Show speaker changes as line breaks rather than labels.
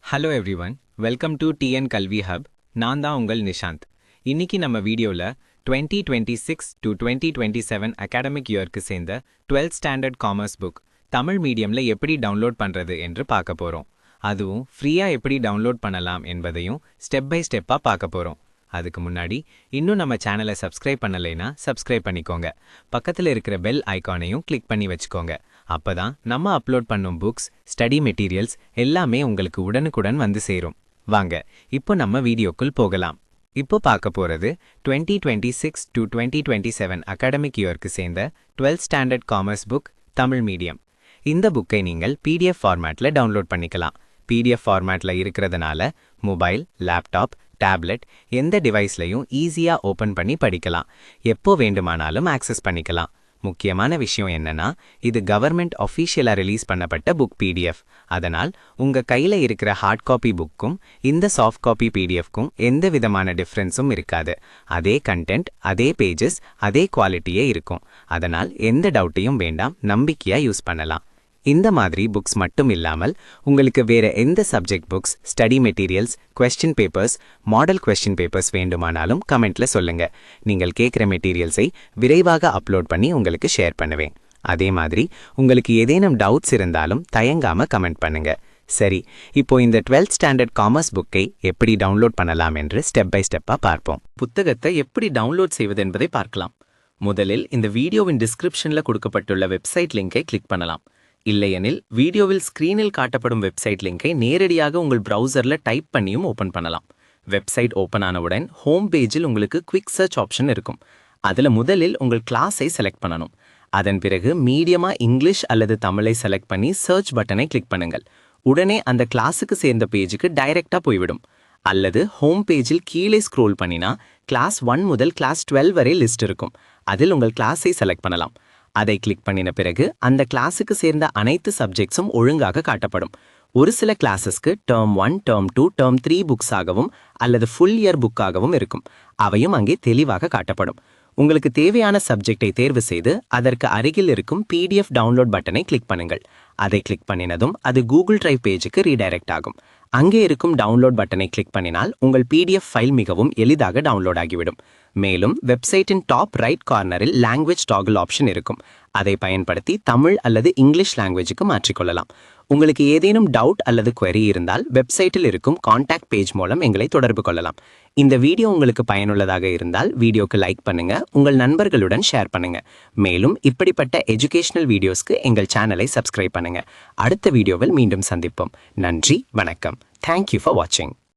Hello everyone, welcome to TN கல்வி hub. நான் தான் உங்கள் நிஷாந்த். இன்னைக்கு நம்ம வீடியோவில் 2026 to 2027 அகாடமிக் இயர்க்கு சேர்ந்த 12th standard commerce book Tamil மீடியமில் எப்படி டவுன்லோட் பண்ணுறது என்று பார்க்க போகிறோம். அதுவும் ஃப்ரீயாக எப்படி டவுன்லோட் பண்ணலாம் என்பதையும் ஸ்டெப் பை ஸ்டெப்பாக பார்க்க போகிறோம். அதுக்கு முன்னாடி இன்னும் நம்ம சேனலை சப்ஸ்கிரைப் பண்ணலைன்னா சப்ஸ்கிரைப் பண்ணிக்கோங்க. பக்கத்தில் இருக்கிற பெல் ஐக்கானையும் கிளிக் பண்ணி வச்சுக்கோங்க. அப்பதான் நம்ம அப்லோட் பண்ணும் புக்ஸ், ஸ்டடி மெட்டீரியல்ஸ் எல்லாமே உங்களுக்கு உடனுக்குடன் வந்து சேரும். வாங்க இப்போ நம்ம வீடியோக்குள் போகலாம். இப்போ பார்க்க போகிறது 2026 to 2027 அகாடமிக் இயர்க்கு சேர்ந்த 12th standard commerce book Tamil medium. இந்த புக்கை நீங்கள் PDF ஃபார்மேட்டில் டவுன்லோட் பண்ணிக்கலாம். PDF ஃபார்மேட்டில் இருக்கிறதுனால மொபைல், லேப்டாப், டேப்லெட் எந்த டிவைஸ்லையும் ஈஸியாக ஓப்பன் பண்ணி படிக்கலாம். எப்போ வேண்டுமானாலும் ஆக்சஸ் பண்ணிக்கலாம். முக்கியமான விஷயம் என்னன்னா, இது கவர்மெண்ட் அஃபீஷியலாக ரிலீஸ் பண்ணப்பட்ட புக் PDF. அதனால் உங்கள் கையில் இருக்கிற ஹார்ட் காப்பி புக்கும் இந்த சாஃப்ட் காப்பி PDFக்கும் எந்த விதமான டிஃப்ரென்ஸும் இருக்காது. அதே கண்டென்ட், அதே பேஜஸ், அதே குவாலிட்டியே இருக்கும். அதனால் எந்த டவுட்டையும் வேண்டாம், நம்பிக்கையாக யூஸ் பண்ணலாம். இந்த மாதிரி புக்ஸ் மட்டும் இல்லாமல் உங்களுக்கு வேற எந்த subject books, study materials, question papers, model question papers வேண்டுமானாலும் கமெண்ட்ல சொல்லுங்க. நீங்கள் கேட்குற மெட்டீரியல்ஸை விரைவாக அப்லோட் பண்ணி உங்களுக்கு ஷேர் பண்ணுவேன். அதே மாதிரி உங்களுக்கு ஏதேனும் டவுட்ஸ் இருந்தாலும் தயங்காம கமெண்ட் பண்ணுங்க. சரி, இப்போ இந்த 12th ஸ்டாண்டர்ட் காமர்ஸ் புக்கை எப்படி டவுன்லோட் பண்ணலாம் என்று ஸ்டெப் பை ஸ்டெப்பாக பார்ப்போம்.
புத்தகத்தை எப்படி டவுன்லோட் செய்வது என்பதை பார்க்கலாம். முதலில் இந்த வீடியோவின் டிஸ்கிரிப்ஷனில் கொடுக்கப்பட்டுள்ள வெப்சைட் லிங்கை கிளிக் பண்ணலாம். இல்லையெனில் வீடியோவில் ஸ்க்ரீனில் காட்டப்படும் வெப்சைட் லிங்கை நேரடியாக உங்கள் ப்ரௌசரில் டைப் பண்ணியும் ஓப்பன் பண்ணலாம். வெப்சைட் ஓப்பன் ஆனவுடன் ஹோம் பேஜில் உங்களுக்கு குவிக் சர்ச் ஆப்ஷன் இருக்கும். அதில் முதலில் உங்கள் கிளாஸை செலக்ட் பண்ணணும். அதன் பிறகு மீடியமாக இங்கிலீஷ் அல்லது தமிழை செலக்ட் பண்ணி சர்ச் பட்டனை கிளிக் பண்ணுங்கள். உடனே அந்த கிளாஸுக்கு சேர்ந்த பேஜுக்கு டைரெக்டாக போய்விடும். அல்லது ஹோம் பேஜில் கீழே ஸ்க்ரோல் பண்ணினா கிளாஸ் 1 முதல் கிளாஸ் 12 வரை லிஸ்ட் இருக்கும். அதில் உங்கள் கிளாஸை செலக்ட் பண்ணலாம். அதை கிளிக் பண்ணின பிறகு அந்த கிளாஸுக்கு சேர்ந்த அனைத்து சப்ஜெக்ட்ஸும் ஒழுங்காக காட்டப்படும். ஒரு சில கிளாஸஸ்க்கு டேர்ம் 1, டேர்ம் 2, டேர்ம் 3 புக்ஸாகவும் அல்லது ஃபுல் இயர் புக்காகவும் இருக்கும். அவையும் அங்கே தெளிவாக காட்டப்படும். உங்களுக்கு தேவையான சப்ஜெக்டை தேர்வு செய்து அதற்கு அருகில் இருக்கும் PDF டவுன்லோட் பட்டனை கிளிக் பண்ணுங்கள். அதை கிளிக் பண்ணினதும் அது கூகுள் டிரைவ் பேஜுக்கு ரீடைரக்ட் ஆகும். அங்கே இருக்கும் டவுன்லோட் பட்டனை கிளிக் பண்ணினால் உங்கள் PDF ஃபைல் மிகவும் எளிதாக டவுன்லோட் ஆகிவிடும். மேலும் வெப்சைட்டின் டாப் ரைட் கார்னரில் லாங்குவேஜ் டாகிள் ஆப்ஷன் இருக்கும். அதை பயன்படுத்தி தமிழ் அல்லது இங்கிலீஷ் லாங்குவேஜுக்கு மாற்றிக்கொள்ளலாம். உங்களுக்கு ஏதேனும் டவுட் அல்லது query இருந்தால் வெப்சைட்டில் இருக்கும் கான்டாக்ட் பேஜ் மூலம் எங்களை தொடர்பு கொள்ளலாம். இந்த வீடியோ உங்களுக்கு பயனுள்ளதாக இருந்தால் வீடியோக்கு லைக் பண்ணுங்க, உங்கள் நண்பர்களுடன் ஷேர் பண்ணுங்க. மேலும் இப்படிப்பட்ட எஜுகேஷனல் வீடியோஸ்க்கு எங்கள் சேனலை சப்ஸ்கிரைப் பண்ணுங்க. அடுத்த வீடியோவில் மீண்டும் சந்திப்போம். நன்றி, வணக்கம். Thank you for watching.